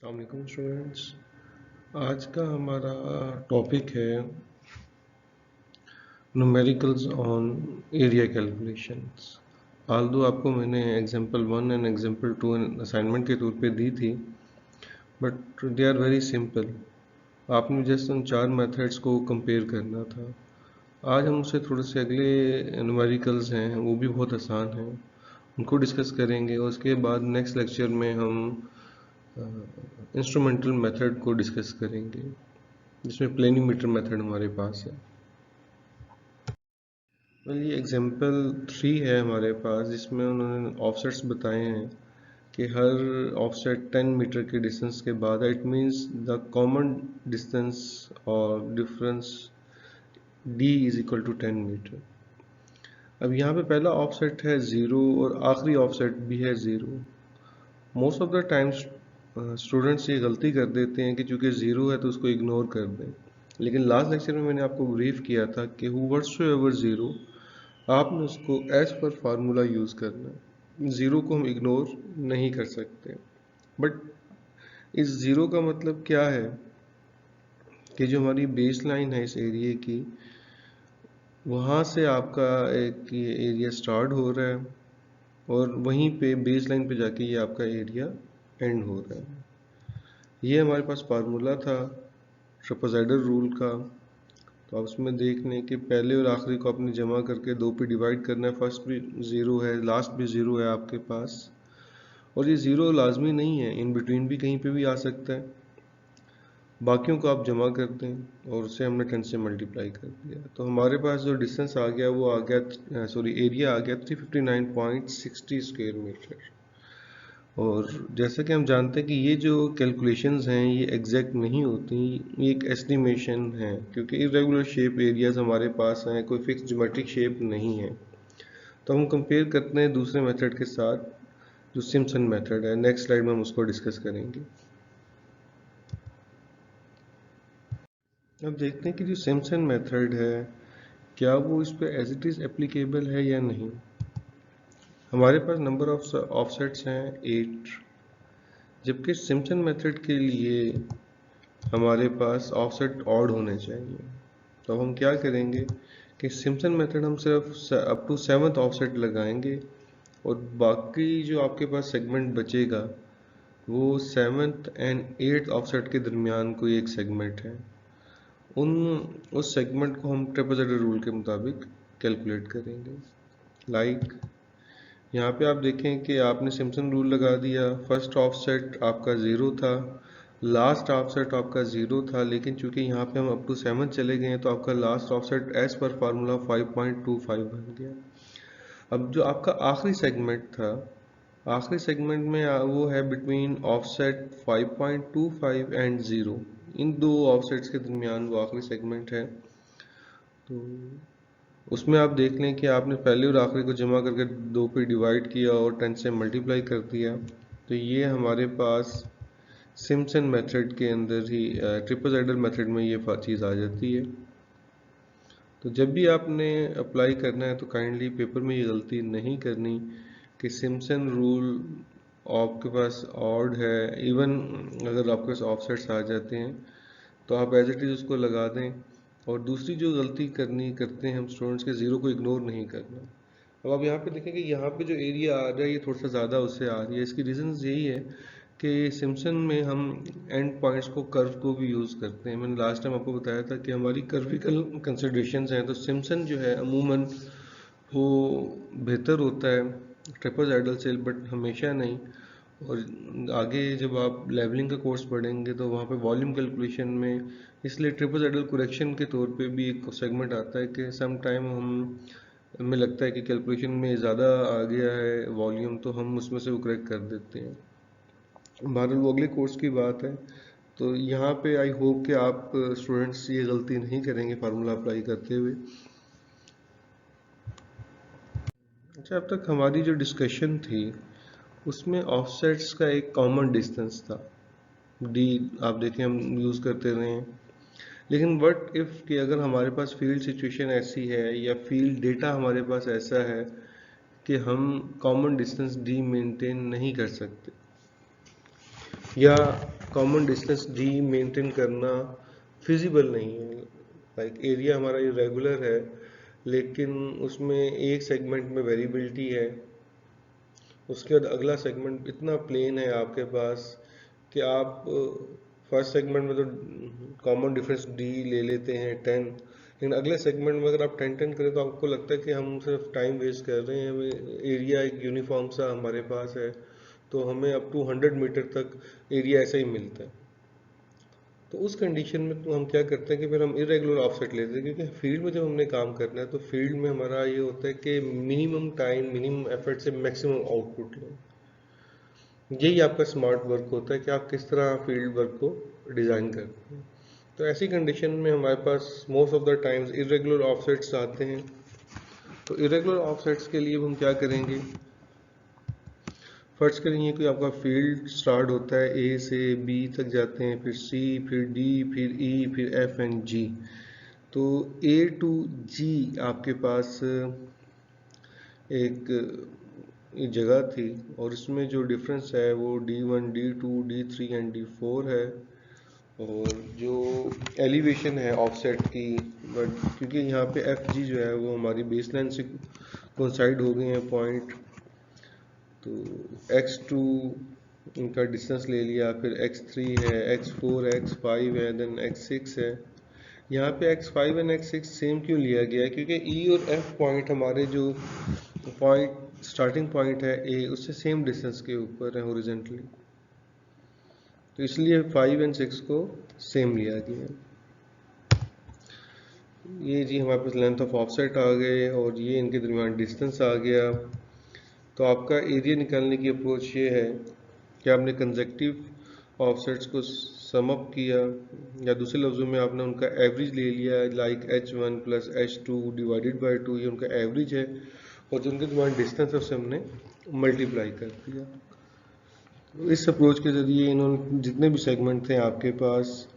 अस्सलामुअलैकुम स्टूडेंट्स। आज का हमारा टॉपिक है numericals on area calculations. Aldous आपको मैंने एग्जांपल 1 एंड एग्जांपल 2 असाइनमेंट के तौर पे दी थी, but they are very simple. आपने जस्ट उन 4 मेथड्स को कंपेयर करना था। आज हम उससे थोड़े से अगले न्यूमेरिकल्स हैं, वो भी बहुत आसान हैं, उनको डिस्कस करेंगे और उसके बाद नेक्स्ट लेक्चर में हम इंस्ट्रूमेंटल मेथड को डिस्कस करेंगे, जिसमें प्लेनिमीटर मेथड हमारे पास है। ये एग्जांपल 3 है हमारे पास, जिसमें उन्होंने ऑफसेट्स बताए हैं कि हर ऑफसेट 10 मीटर के डिस्टेंस के बाद it means the common distance और difference d is equal to 10 metre. अब यहाँ पे पहला ऑफसेट है 0 और आखिरी ऑफसेट भी है 0। Most of the times students ये गलती कर देते हैं कि चूंकि 0 है तो उसको इग्नोर कर दें, लेकिन लास्ट लेक्चर में मैंने आपको ब्रीफ किया था कि व्हाट्सोएवर 0 आपने उसको एज पर फार्मूला यूज़ करना है। ज़ीरो को हम इग्नोर नहीं कर सकते। बट इस ज़ीरो का मतलब क्या है कि जो हमारी बेस लाइन है इस एरिया की, वहाँ से आपका एक ये एरिया स्टार्ट हो रहा है और वहीं पे बेस लाइन पे जाके ये आपका एरिया एंड हो रहा है। ये हमारे पास फार्मूला था ट्रापेजॉइडल रूल का। तो आप उसमें देख लें कि पहले और आखिरी को आपने जमा करके 2 पे डिवाइड करना है। फर्स्ट भी 0 है, लास्ट भी 0 है आपके पास, और ये 0 लाजमी नहीं है, इन बिटवीन भी कहीं पे भी आ सकता है। बाकियों को आप जमा कर दें और उसे हमने 10 से मल्टीप्लाई कर दिया, तो हमारे पास जो डिस्टेंस आ गया वो आ गया, सॉरी एरिया आ गया 359.60 स्क्वायर मीटर। और जैसा कि हम जानते हैं कि ये जो कैलकुलेशंस हैं ये एग्जैक्ट नहीं होती, ये एक एस्टिमेशन है, क्योंकि इरेगुलर शेप एरियाज हमारे पास हैं, कोई फिक्स ज्योमेट्रिक शेप नहीं है। तो हम कंपेयर करते हैं दूसरे मेथड के साथ, जो सिम्पसन मेथड है। नेक्स्ट स्लाइड में हम उसको डिस्कस करेंगे। अब देखते हैं कि जो सिम्पसन मेथड है, क्या वो इस पर एज इट इज़ एप्लीकेबल है या नहीं। हमारे पास नंबर ऑफ ऑफसेट्स हैं 8, जबकि सिम्पसन मेथड के लिए हमारे पास ऑफसेट ऑड होने चाहिए। तो हम क्या करेंगे कि सिम्पसन मेथड हम सिर्फ अप टू 7th ऑफसेट लगाएंगे और बाकी जो आपके पास सेगमेंट बचेगा वो 7th एंड 8th ऑफसेट के दरमियान कोई एक सेगमेंट है, उस सेगमेंट को हम ट्रेपेजॉइडल रूल के मुताबिक कैलकुलेट करेंगे। लाइक यहाँ पे आप देखें कि आपने सिम्पसन रूल लगा दिया। फर्स्ट ऑफसेट आपका 0 था, लास्ट ऑफसेट आपका 0 था, लेकिन चूंकि यहाँ पे हम अप टू 7 चले गए हैं तो आपका last offset as per formula 5.25 बन गया। अब जो आपका आखिरी सेगमेंट था, आखिरी सेगमेंट में वो है बिटवीन ऑफसेट 5.25 एंड 0। इन दो ऑफसेट्स के दरमियान वो आखिरी सेगमेंट है। तो उसमें आप देख लें कि आपने पहले और आखिरी को जमा करके 2 पे डिवाइड किया और 10 से मल्टीप्लाई कर दिया। तो ये हमारे पास सिम्पसन मेथड के अंदर ही, ट्रिपल मेथड में ये चीज़ आ जाती है। तो जब भी आपने अप्लाई करना है तो काइंडली पेपर में ये गलती नहीं करनी कि सिम्पसन रूल आपके पास ऑड है, इवन अगर आपके पास ऑफसेट्स आ जाते हैं तो आप एज इट इज़ उसको लगा दें। और दूसरी जो गलती करते हैं हम स्टूडेंट्स के, ज़ीरो को इग्नोर नहीं करना। अब आप यहाँ पे देखें कि यहाँ पे जो एरिया आ रहा है ये थोड़ा सा ज़्यादा उससे आ रही है। इसकी रीज़न यही है कि सिम्पसन में हम एंड पॉइंट्स को, कर्व को भी यूज़ करते हैं। मैंने लास्ट टाइम आपको बताया था कि हमारी कर्विकल कंसिडरेशंस हैं, तो सिम्पसन जो है अमूमन वो बेहतर होता है ट्रेपेजॉइडल से, बट हमेशा नहीं। और आगे जब आप लेवलिंग का कोर्स पढ़ेंगे तो वहाँ पे वॉल्यूम कैलकुलेशन में, इसलिए ट्रिपल करेक्शन के तौर पे भी एक सेगमेंट आता है कि सम टाइम हमें लगता है कि कैलकुलेशन में ज़्यादा आ गया है वॉल्यूम, तो हम उसमें से वो करेक्ट कर देते हैं। बहरहाल वो अगले कोर्स की बात है। तो यहाँ पे आई होप कि आप स्टूडेंट्स ये गलती नहीं करेंगे फार्मूला अप्लाई करते हुए। अच्छा, अब तक हमारी जो डिस्कशन थी उसमें ऑफसेट्स का एक कॉमन डिस्टेंस था डी, आप देखें हम यूज़ करते रहे हैं। लेकिन व्हाट इफ़ कि अगर हमारे पास फील्ड सिचुएशन ऐसी है या फील्ड डेटा हमारे पास ऐसा है कि हम कॉमन डिस्टेंस डी मेंटेन नहीं कर सकते, या कॉमन डिस्टेंस डी मेंटेन करना फिजिबल नहीं है। लाइक एरिया हमारा इरेगुलर है, लेकिन उसमें एक सेगमेंट में वेरिएबिलिटी है, उसके बाद अगला सेगमेंट इतना प्लेन है आपके पास कि आप फर्स्ट सेगमेंट में तो कॉमन डिफरेंस डी ले लेते हैं 10, लेकिन अगले सेगमेंट में अगर आप 10 करें तो आपको लगता है कि हम सिर्फ टाइम वेस्ट कर रहे हैं। एरिया एक यूनिफॉर्म सा हमारे पास है, तो हमें अप टू 100 मीटर तक एरिया ऐसा ही मिलता है। तो उस कंडीशन में तो हम क्या करते हैं कि फिर हम इरेगुलर ऑफसेट लेते हैं, क्योंकि फील्ड में जब हमने काम करना है तो फील्ड में हमारा ये होता है कि मिनिमम टाइम मिनिमम एफर्ट से मैक्सिमम आउटपुट लें। यही आपका स्मार्ट वर्क होता है कि आप किस तरह फील्ड वर्क को डिज़ाइन करते हैं। तो ऐसी कंडीशन में हमारे पास most of the times irregular offsets आते हैं। तो इरेगुलर ऑफसेट्स के लिए हम क्या करेंगे, फर्स्ट करेंगे कि आपका फील्ड स्टार्ट होता है ए से बी तक जाते हैं, फिर सी, फिर डी, फिर ई, फिर एफ एंड जी। तो ए टू जी आपके पास एक जगह थी, और इसमें जो डिफरेंस है वो D1, D2, D3 and D4 है। और जो एलिवेशन है ऑफसेट की, बट क्योंकि यहाँ पे एफ जी जो है वो हमारी बेसलाइन से कोइंसाइड हो गए हैं पॉइंट, तो x2 इनका डिस्टेंस ले लिया, फिर x3 है, x4 है, x5 है, देन x6 है। यहाँ पे x5 एंड x6 सेम क्यों लिया गया है, क्योंकि E और F पॉइंट हमारे जो पॉइंट स्टार्टिंग पॉइंट है A, उससे सेम डिस्टेंस के ऊपर है हॉरिजॉन्टली, तो इसलिए 5 एंड 6 को सेम लिया गया। ये जी हमारे पास लेंथ ऑफ ऑफसेट आ गए, और ये इनके दरमियान डिस्टेंस आ गया। तो आपका एरिया निकालने की अप्रोच ये है कि आपने कंसेक्टिव ऑफसेट्स को सम अप किया, या दूसरे लफ्ज़ों में आपने उनका एवरेज ले लिया, like h1 plus h2 divided by 2, ये उनका एवरेज है, और जो उनके दरमियान डिस्टेंस है उससे हमने मल्टीप्लाई कर दिया। तो इस अप्रोच के ज़रिए इन्होंने जितने भी सेगमेंट थे आपके पास,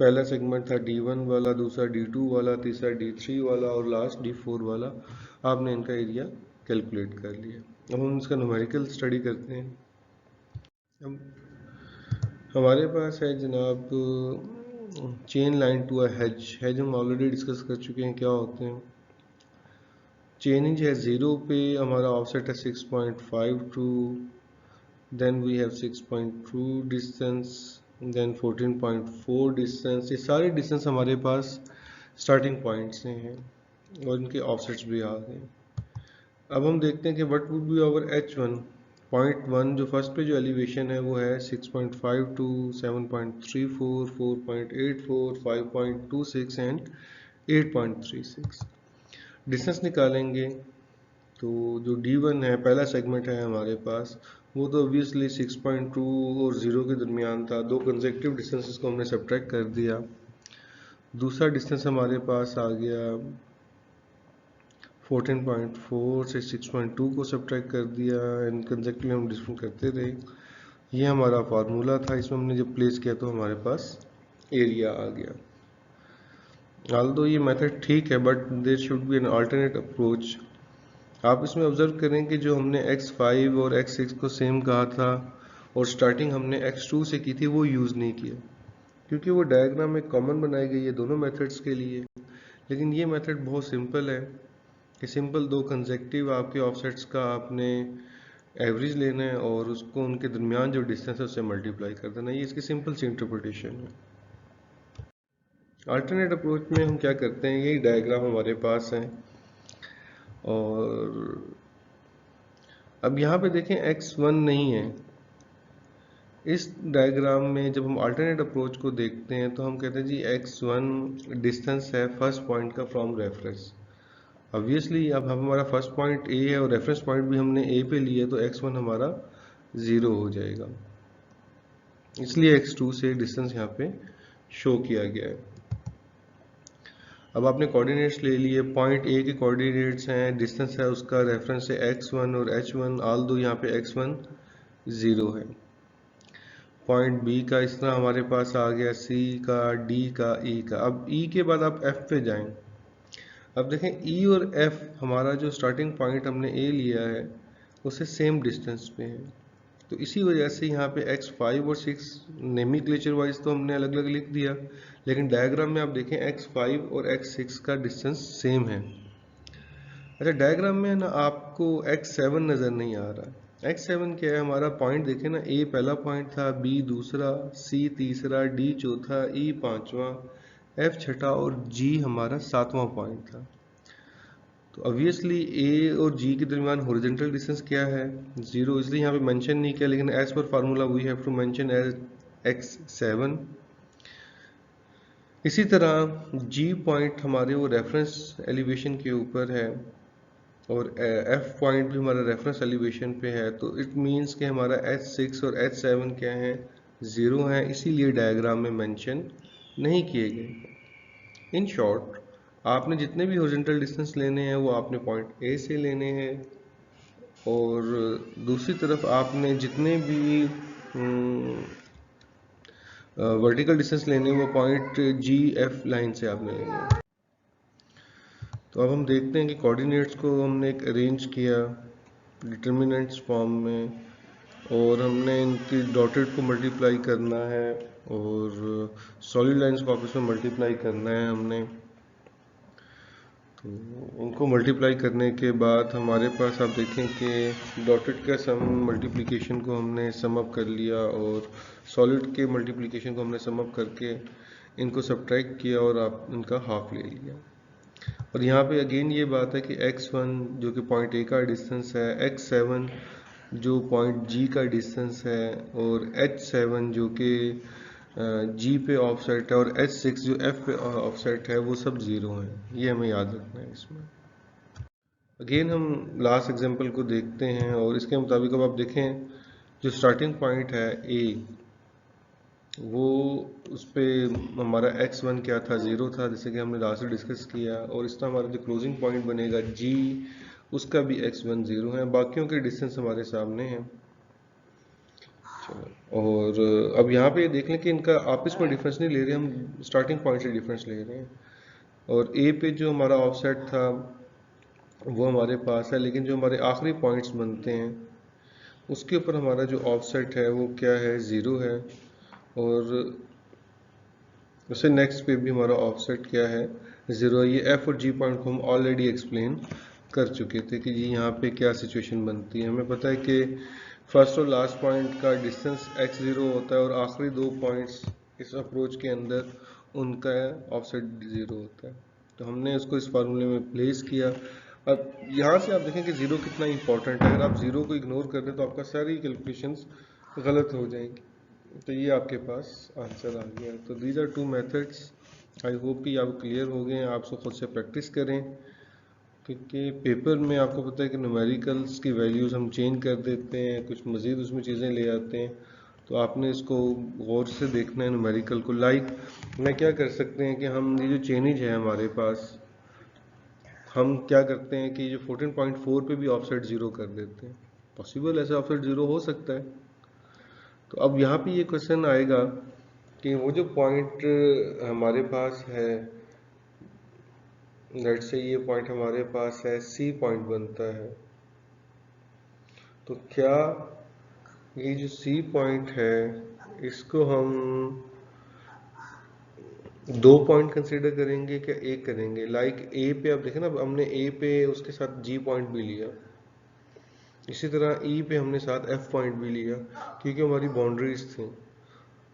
पहला सेगमेंट था D1 वाला, दूसरा D2 वाला, तीसरा D3 वाला और लास्ट D4 वाला, आपने इनका एरिया कैलकुलेट कर लिया। अब हम इसका न्यूमेरिकल स्टडी करते हैं। अब हमारे पास है जनाब chain line to a hedge हम ऑलरेडी डिस्कस कर चुके हैं क्या होते हैं। चेन इंच है 0 पे, हमारा ऑफसेट है 6.52, then we have 6.2 distance, then 14.4 distance. ये सारे डिस्टेंस हमारे पास स्टार्टिंग पॉइंट से हैं, और इनके ऑफसेट्स भी आ गए। अब हम देखते हैं कि what would be our h1 point 1, जो फर्स्ट पे जो एलिवेशन है वो है 6.52, 7.34, 4.84, 5.26 एंड 8.36। डिस्टेंस निकालेंगे तो जो D1 है, पहला सेगमेंट है हमारे पास, वो तो ऑब्वियसली 6.2 और 0 के दरमियान था। दो कंसेक्टिव डिस्टेंसेस को हमने सब्ट्रैक्ट कर दिया। दूसरा डिस्टेंस हमारे पास आ गया 14.4 से 6.2 को सब्ट्रैक्ट कर दिया, एंड कंसेक्टिवली हम डिफरेंट करते रहे। ये हमारा फार्मूला था, इसमें हमने जब प्लेस किया तो हमारे पास एरिया आ गया। ऑल्दो ये मेथड ठीक है, but there should be an alternate approach. आप इसमें ऑब्जर्व करें कि जो हमने x5 और x6 को सेम कहा था और स्टार्टिंग हमने x2 से की थी, वो यूज़ नहीं किया, क्योंकि वो डायग्राम में कॉमन बनाई गई है दोनों मेथड्स के लिए। लेकिन ये मेथड बहुत सिंपल है कि सिंपल दो कंसेक्टिव आपके ऑफसेट्स का आपने एवरेज लेना है, और उसको उनके दरमियान जो डिस्टेंस है उससे मल्टीप्लाई कर देना। ये इसकी सिंपल सी इंटरप्रिटेशन है। अल्टरनेट अप्रोच में हम क्या करते हैं, यही डायग्राम हमारे पास है, और अब यहाँ पे देखें x1 नहीं है। इस डायग्राम में जब हम अल्टरनेट अप्रोच को देखते हैं तो हम कहते हैं जी x1 डिस्टेंस है फर्स्ट पॉइंट का फ्रॉम रेफरेंस। ऑब्वियसली अब हमारा फर्स्ट पॉइंट A है और रेफरेंस पॉइंट भी हमने A पे लिया, तो x1 हमारा 0 हो जाएगा, इसलिए x2 से डिस्टेंस यहाँ पे शो किया गया है। अब आपने कोऑर्डिनेट्स ले लिए, पॉइंट A के कोऑर्डिनेट्स हैं, डिस्टेंस है उसका रेफरेंस से x1 और h1, ऑल दो यहाँ पे x1 0 है। पॉइंट B का इस तरह हमारे पास आ गया, C का, D का, E का। अब E के बाद आप F पे जाएं। अब देखें E और F हमारा जो स्टार्टिंग पॉइंट हमने A लिया है उससे सेम डिस्टेंस पे है, तो इसी वजह से यहाँ पे x5 और 6 नेमिक्लेचर वाइज तो हमने अलग अलग लिख दिया, लेकिन डायग्राम में आप देखें x5 और x6 का डिस्टेंस सेम है। अच्छा, डायग्राम में ना आपको x7 नज़र नहीं आ रहा। x7 क्या है? हमारा पॉइंट देखें ना, a पहला पॉइंट था, b दूसरा, c तीसरा, d चौथा, e पांचवा, f छठा और g हमारा सातवां पॉइंट था। तो ऑब्वियसली a और g के दरमियान हॉरिजॉन्टल डिस्टेंस क्या है? 0, इसलिए यहाँ पे मेंशन नहीं किया, लेकिन as per formula we have to mention as x7। इसी तरह g पॉइंट हमारे वो रेफरेंस एलिवेशन के ऊपर है और f पॉइंट भी हमारा रेफरेंस एलिवेशन पे है, तो इट मींस कि हमारा h6 और h7 क्या है? 0 है, इसीलिए डायग्राम में मेंशन नहीं किए गए। इन शॉर्ट, आपने जितने भी हॉरिजॉन्टल डिस्टेंस लेने हैं वो आपने पॉइंट A से लेने हैं, और दूसरी तरफ आपने जितने भी वर्टिकल डिस्टेंस लेने हैं वो पॉइंट GF लाइन से आपने लेने हैं। तो अब हम देखते हैं कि कोऑर्डिनेट्स को हमने एक अरेंज किया डिटर्मिनेंट्स फॉर्म में, और हमने इनकी डॉटेड को मल्टीप्लाई करना है और सॉलिड लाइंस को आपस में मल्टीप्लाई करना है हमने। तो इनको मल्टीप्लाई करने के बाद हमारे पास आप देखें कि डॉटेड का सम मल्टीप्लिकेशन को हमने सम अप कर लिया और सॉलिड के मल्टीप्लिकेशन को हमने सम अप करके इनको सब्ट्रैक्ट किया और आप इनका हाफ ले लिया। और यहाँ पे अगेन ये बात है कि x1 जो कि पॉइंट A का डिस्टेंस है, x7 जो पॉइंट G का डिस्टेंस है, और h7 जो कि G पे ऑफसेट है, और h6 जो F पे ऑफसेट है, वो सब 0 हैं। ये हमें याद रखना है इसमें। अगेन हम लास्ट एग्जांपल को देखते हैं, और इसके मुताबिक अब आप देखें जो स्टार्टिंग पॉइंट है A, वो उस पर हमारा x1 क्या था? 0 था, जैसे कि हमने लास्ट में डिस्कस किया। और इस तरह हमारा जो क्लोजिंग पॉइंट बनेगा G, उसका भी x1 0 है। बाकियों के डिस्टेंस हमारे सामने हैं। चलो, और अब यहाँ पे देख लें कि इनका आपस में डिफरेंस नहीं ले रहे, हम स्टार्टिंग पॉइंट से डिफरेंस ले रहे हैं। और A पे जो हमारा ऑफसेट था वो हमारे पास है, लेकिन जो हमारे आखिरी पॉइंट्स बनते हैं उसके ऊपर हमारा जो ऑफसेट है वो क्या है? 0 है। और उससे नेक्स्ट पे भी हमारा ऑफसेट क्या है? 0। ये F और G पॉइंट को हम ऑलरेडी एक्सप्लेन कर चुके थे कि जी यहाँ पे क्या सिचुएशन बनती है। हमें पता है कि फर्स्ट और लास्ट पॉइंट का डिस्टेंस x0 होता है, और आखिरी दो पॉइंट्स इस अप्रोच के अंदर उनका ऑफसेट 0 होता है। तो हमने उसको इस फार्मूले में प्लेस किया। अब यहाँ से आप देखें कि 0 कितना इंपॉर्टेंट है। अगर आप 0 को इग्नोर कर दें तो आपका सारी कैलकुलेशंस गलत हो जाएंगी। तो ये आपके पास आंसर आ गया। तो these are two methods. I hope कि आप क्लियर हो गए हैं। आप उसको खुद से प्रैक्टिस करें, क्योंकि पेपर में आपको पता है कि न्यूमेरिकल्स की वैल्यूज़ हम चेंज कर देते हैं, कुछ मज़ीद उसमें चीज़ें ले आते हैं। तो आपने इसको गौर से देखना है न्यूमेरिकल को। मैं क्या कर सकते हैं कि हम ये जो चेंज है हमारे पास, हम क्या करते हैं कि जो 14.4 पे भी ऑफसेट 0 कर देते हैं। पॉसिबल ऐसा ऑफसेट 0 हो सकता है। तो अब यहाँ पे ये क्वेश्चन आएगा कि वो जो पॉइंट हमारे पास है, लेट्स से ये पॉइंट हमारे पास है, C पॉइंट बनता है, तो क्या ये जो C पॉइंट है इसको हम दो पॉइंट कंसीडर करेंगे क्या एक करेंगे? लाइक A पे आप देखें ना, हमने A पे उसके साथ G पॉइंट भी लिया, इसी तरह E पे हमने साथ F पॉइंट भी लिया, क्योंकि हमारी बाउंड्रीज थी।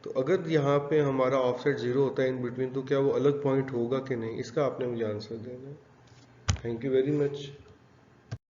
तो अगर यहाँ पे हमारा ऑफसेट 0 होता है इन बिटवीन, तो क्या वो अलग पॉइंट होगा कि नहीं? इसका आपने मुझे आंसर देना है। Thank you very much.